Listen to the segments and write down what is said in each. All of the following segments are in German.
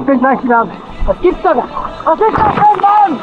ich bin gleich wieder. Was gibt's da? Was ist das für ein Mann?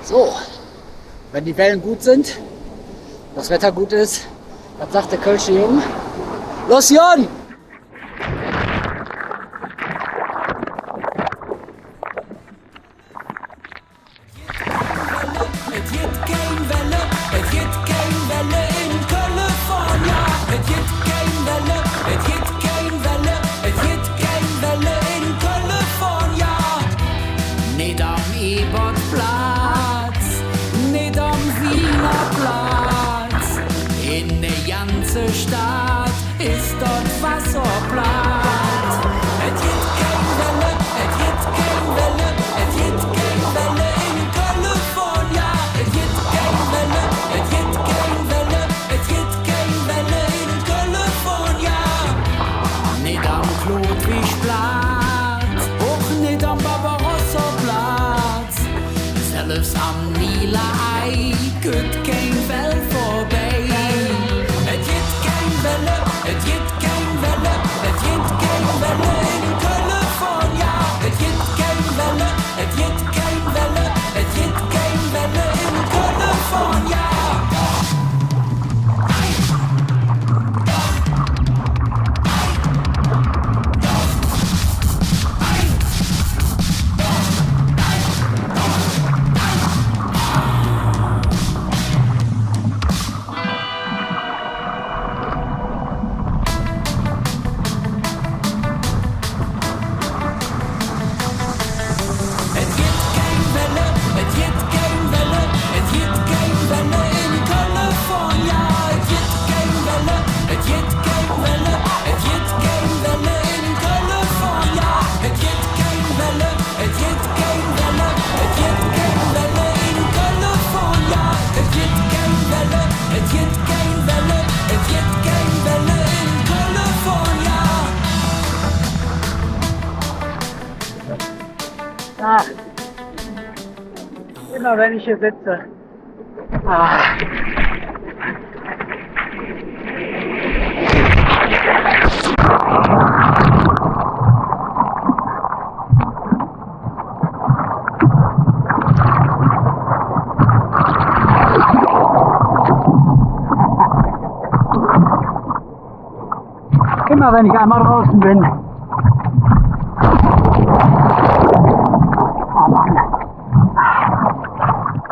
So, wenn die Wellen gut sind, das Wetter gut ist, dann sagt der Kölsche Jung, los Jon! Stadt ist dort Wasserplatz. Es gibt keine Welle, es gibt keine Welle, es gibt keine Welle in California. Es gibt keine Welle, es gibt keine Welle, es gibt keine Welle in California. Nicht am Klotwigplatz, auch nicht am Barbarossa-Platz. Selbst am Niederei geht keine Welle vorbei. Es gibt keine Welle, es gibt keine Welle in California. Es gibt keine Welle, es gibt keine Welle, es gibt keine Welle in California. Ah, immer wenn ich hier sitze. Ah. Immer wenn ich einmal draußen bin.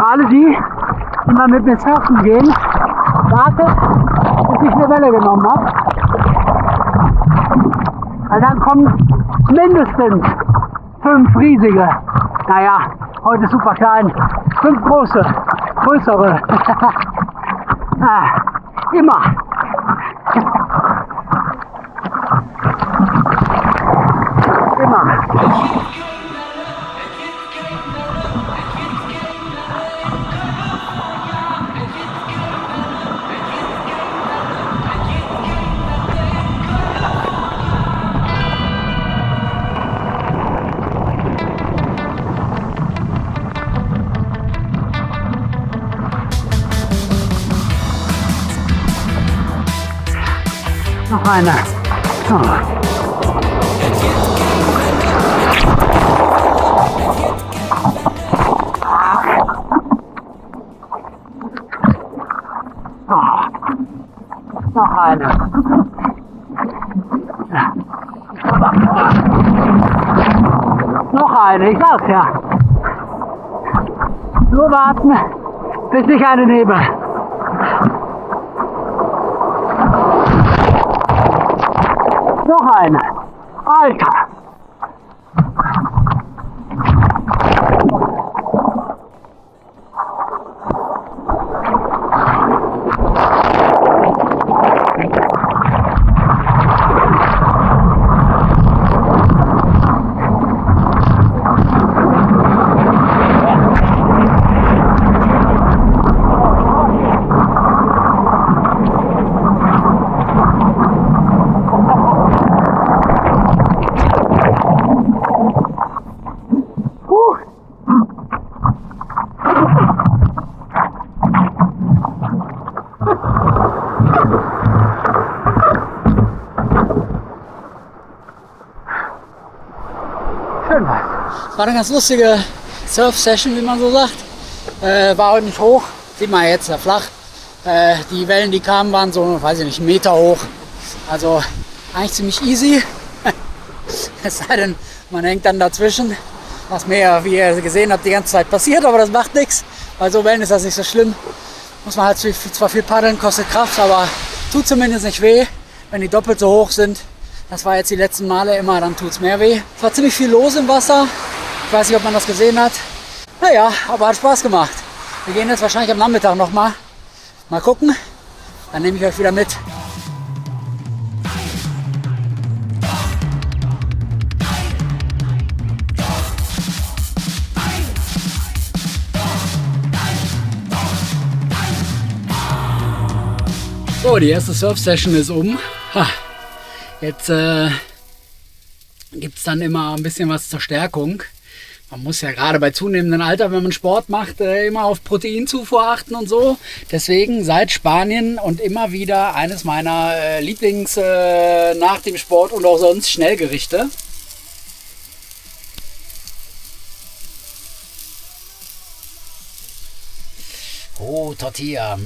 Alle die mal mit mir surfen gehen, wartet, bis ich eine Welle genommen habe. Weil dann kommen mindestens 5 riesige. Naja, heute super klein. 5 größere. Immer. Immer. Noch einer. Oh. Noch eine. Ja. Noch eine, ich sag's ja. Nur warten, bis ich eine nehme. Noch eine. Alter. Schön was. War eine ganz lustige Surf-Session, wie man so sagt. War heute nicht hoch, sieht man jetzt, flach. Die Wellen, die kamen, waren so, weiß ich nicht, 1 Meter hoch. Also eigentlich ziemlich easy. Es sei denn, man hängt dann dazwischen. Was mir ja, wie ihr gesehen habt, die ganze Zeit passiert, aber das macht nichts. Bei so Wellen ist das nicht so schlimm. Muss man halt zwar viel paddeln, kostet Kraft, aber tut zumindest nicht weh, wenn die doppelt so hoch sind. Das war jetzt die letzten Male immer, dann tut es mehr weh. Es war ziemlich viel los im Wasser. Ich weiß nicht, ob man das gesehen hat. Naja, aber hat Spaß gemacht. Wir gehen jetzt wahrscheinlich am Nachmittag nochmal. Mal gucken. Dann nehme ich euch wieder mit. So, die erste Surf-Session ist um. Jetzt gibt es dann immer ein bisschen was zur Stärkung. Man muss ja gerade bei zunehmendem Alter, wenn man Sport macht, immer auf Proteinzufuhr achten und so. Deswegen seit Spanien und immer wieder eines meiner Lieblings nach dem Sport und auch sonst Schnellgerichte. Oh, Tortilla.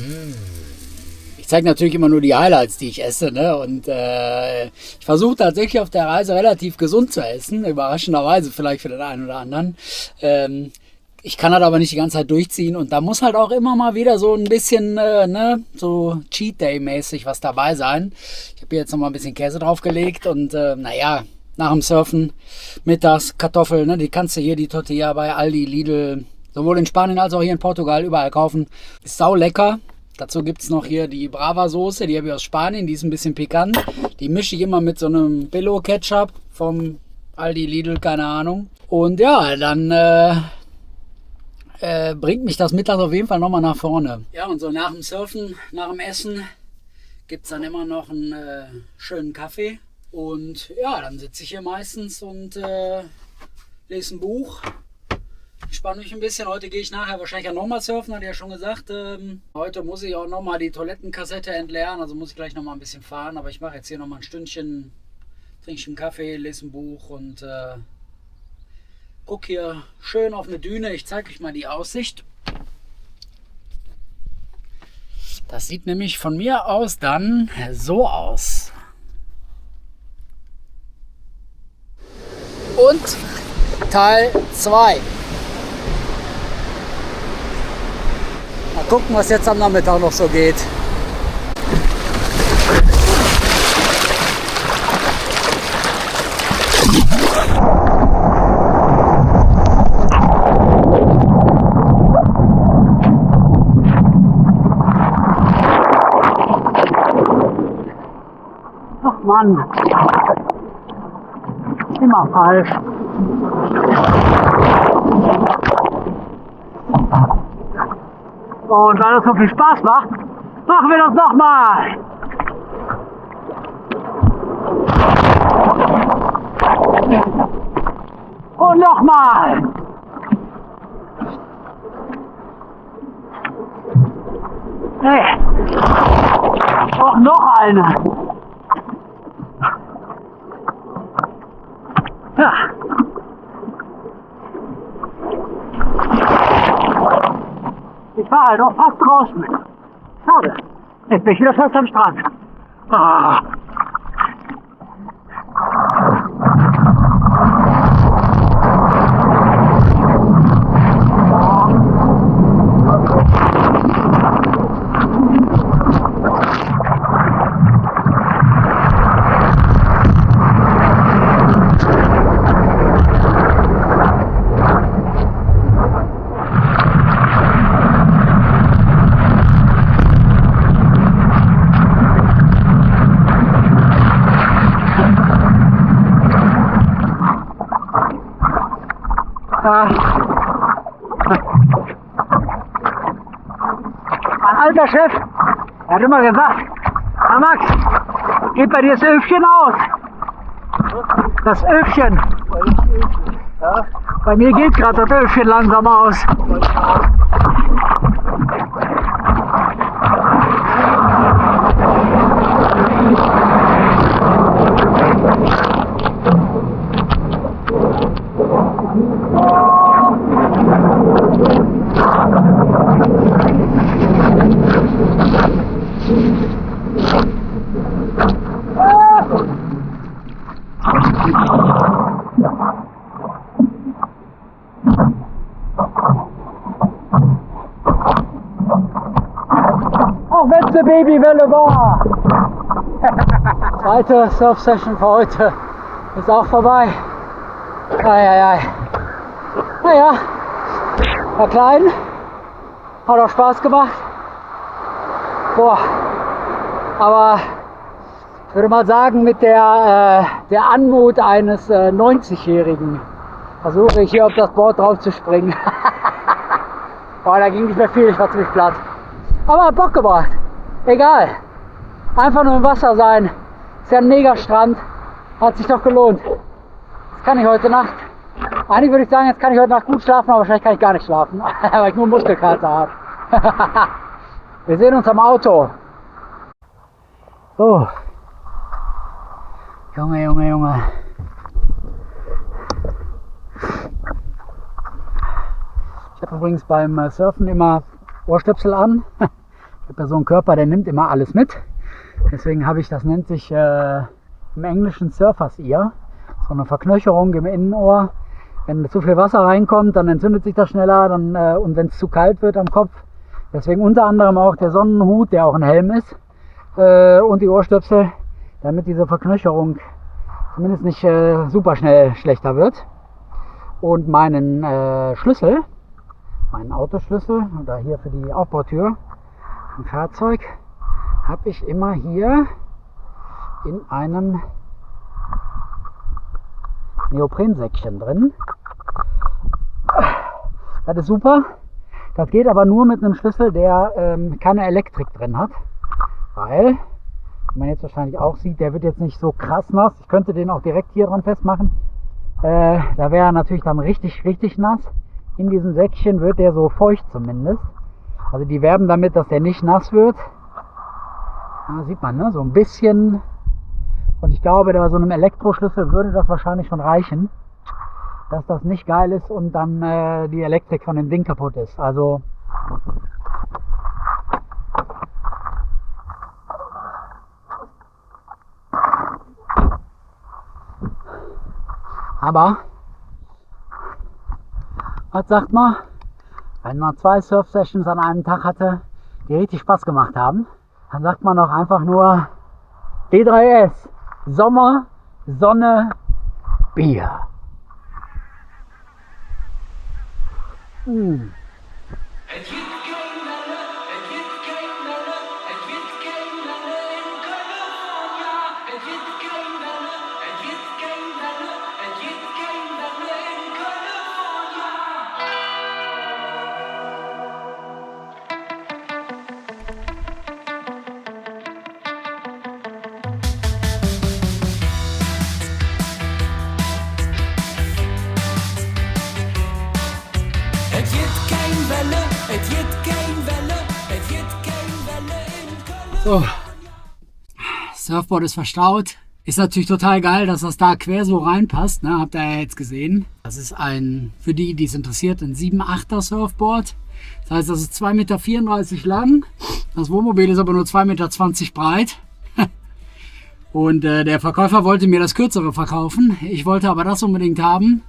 Ich zeige natürlich immer nur die Highlights, die ich esse, ne? Und ich versuche tatsächlich auf der Reise relativ gesund zu essen, überraschenderweise vielleicht für den einen oder anderen. Ich kann das aber nicht die ganze Zeit durchziehen und da muss halt auch immer mal wieder so ein bisschen, ne, so Cheat Day mäßig was dabei sein. Ich habe hier jetzt noch mal ein bisschen Käse draufgelegt und naja, nach dem Surfen mittags Kartoffeln, ne? Die kannst du hier, die Tortilla bei Aldi, Lidl, sowohl in Spanien als auch hier in Portugal überall kaufen. Ist sau lecker. Dazu gibt es noch hier die Brava-Soße, die habe ich aus Spanien, die ist ein bisschen pikant. Die mische ich immer mit so einem Billo-Ketchup vom Aldi, Lidl, keine Ahnung. Und ja, dann bringt mich das mittags auf jeden Fall nochmal nach vorne. Ja, und so nach dem Surfen, nach dem Essen gibt es dann immer noch einen schönen Kaffee. Und ja, dann sitze ich hier meistens und lese ein Buch. Entspanne mich ein bisschen. Heute gehe ich nachher wahrscheinlich auch nochmal surfen, hatte ich ja schon gesagt. Heute muss ich auch nochmal die Toilettenkassette entleeren, also muss ich gleich nochmal ein bisschen fahren. Aber ich mache jetzt hier nochmal ein Stündchen, trinke einen Kaffee, lese ein Buch und gucke hier schön auf eine Düne. Ich zeige euch mal die Aussicht. Das sieht nämlich von mir aus dann so aus. Und Teil 2. Mal gucken, was jetzt am Nachmittag noch so geht. Ach Mann, immer falsch. Und weil das so viel Spaß macht, machen wir das nochmal. Und nochmal. Hey, auch noch eine. Ja. Ich war halt auch fast draußen. Schade. Jetzt bin ich wieder fast am Strand. Ah. Mein alter Chef, er hat immer gesagt, Herr Max, geht bei dir das Öfchen aus. Das Öfchen. Ja. Bei mir geht gerade das Ölchen langsam aus. Auch wenn es eine Babywelle war. Zweite Surf-Session für heute ist auch vorbei. Eieiei. Naja, war klein, hat auch Spaß gemacht. Boah, aber ich würde mal sagen, mit der Anmut eines 90-Jährigen versuche ich hier auf das Board drauf zu springen. Boah, da ging nicht mehr viel, ich war ziemlich platt. Aber hat Bock gebracht. Egal. Einfach nur im Wasser sein. Ist ja ein Mega-Strand. Hat sich doch gelohnt. Jetzt kann ich heute Nacht. Eigentlich würde ich sagen, jetzt kann ich heute Nacht gut schlafen, aber wahrscheinlich kann ich gar nicht schlafen, weil ich nur Muskelkater habe. Wir sehen uns am Auto. So. Junge, Junge, Junge. Ich habe übrigens beim Surfen immer Ohrstöpsel an. Ich habe ja so einen Körper, der nimmt immer alles mit. Deswegen habe ich, das nennt sich im Englischen Surfers Ear, so eine Verknöcherung im Innenohr. Wenn zu viel Wasser reinkommt, dann entzündet sich das schneller und wenn es zu kalt wird am Kopf. Deswegen unter anderem auch der Sonnenhut, der auch ein Helm ist, und die Ohrstöpsel, damit diese Verknöcherung zumindest nicht super schnell schlechter wird. Und meinen Schlüssel, meinen Autoschlüssel oder hier für die Aufbautür im Fahrzeug, habe ich immer hier in einem Neoprensäckchen drin. Das ist super. Das geht aber nur mit einem Schlüssel, der keine Elektrik drin hat. Weil, wie man jetzt wahrscheinlich auch sieht, der wird jetzt nicht so krass nass. Ich könnte den auch direkt hier dran festmachen. Da wäre er natürlich dann richtig, richtig nass. In diesem Säckchen wird der so feucht zumindest. Also die werben damit, dass der nicht nass wird. Da sieht man, ne? So ein bisschen. Und ich glaube, bei so einem Elektroschlüssel würde das wahrscheinlich schon reichen, dass das nicht geil ist und dann die Elektrik von dem Ding kaputt ist. Also aber was sagt man, wenn man 2 Surf-Sessions an einem Tag hatte, die richtig Spaß gemacht haben, dann sagt man auch einfach nur D3S, Sommer, Sonne, Bier. Es gibt kein Welle, es gibt kein Welle, es gibt kein Welle in California. Es gibt kein Welle, es gibt kein Welle, es gibt kein Welle in California. Es gibt kein Welle, es gibt kein Welle, es gibt kein Welle in California. So, Surfboard ist verstaut. Ist natürlich total geil, dass das da quer so reinpasst. Ne? Habt ihr ja jetzt gesehen. Das ist ein, für die, die es interessiert, ein 7,8er Surfboard. Das heißt, das ist 2,34 Meter lang. Das Wohnmobil ist aber nur 2,20 Meter breit. Und der Verkäufer wollte mir das kürzere verkaufen. Ich wollte aber das unbedingt haben,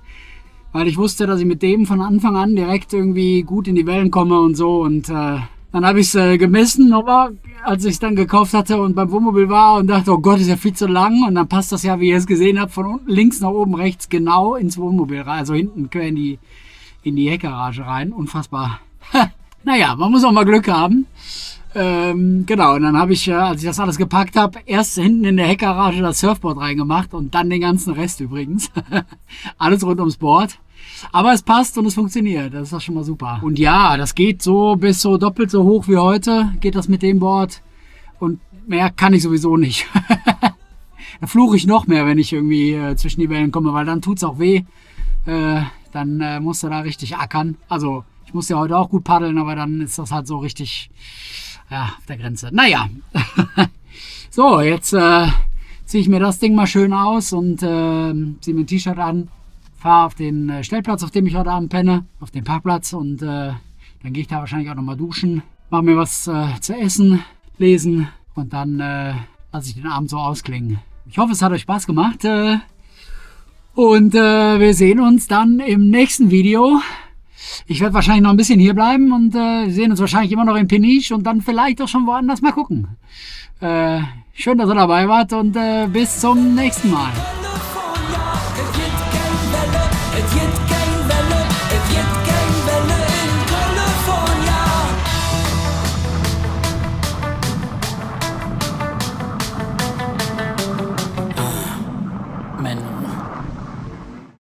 weil ich wusste, dass ich mit dem von Anfang an direkt irgendwie gut in die Wellen komme und so. Und dann habe ich es gemessen, aber als ich es dann gekauft hatte und beim Wohnmobil war und dachte, oh Gott, ist ja viel zu lang. Und dann passt das ja, wie ihr es gesehen habt, von unten links nach oben rechts genau ins Wohnmobil rein. Also hinten quer in die Heckgarage rein. Unfassbar. Naja, man muss auch mal Glück haben. Genau, und dann habe ich, als ich das alles gepackt habe, erst hinten in der Heckgarage das Surfboard reingemacht und dann den ganzen Rest übrigens. Alles rund ums Board. Aber es passt und es funktioniert, das ist doch schon mal super. Und ja, das geht so bis so doppelt so hoch wie heute, geht das mit dem Board. Und mehr kann ich sowieso nicht. Da fluche ich noch mehr, wenn ich irgendwie zwischen die Wellen komme, weil dann tut's auch weh. dann musst du da richtig ackern. Also ich muss ja heute auch gut paddeln, aber dann ist das halt so richtig auf der Grenze. Naja, so, jetzt ziehe ich mir das Ding mal schön aus und ziehe mir ein T-Shirt an, fahre auf den Stellplatz, auf dem ich heute Abend penne, auf den Parkplatz und dann gehe ich da wahrscheinlich auch nochmal duschen, mache mir was zu essen, lesen und dann lasse ich den Abend so ausklingen. Ich hoffe, es hat euch Spaß gemacht und wir sehen uns dann im nächsten Video. Ich werde wahrscheinlich noch ein bisschen hier bleiben und wir sehen uns wahrscheinlich immer noch in Peniche und dann vielleicht auch schon woanders. Mal gucken. Schön, dass ihr dabei wart und bis zum nächsten Mal.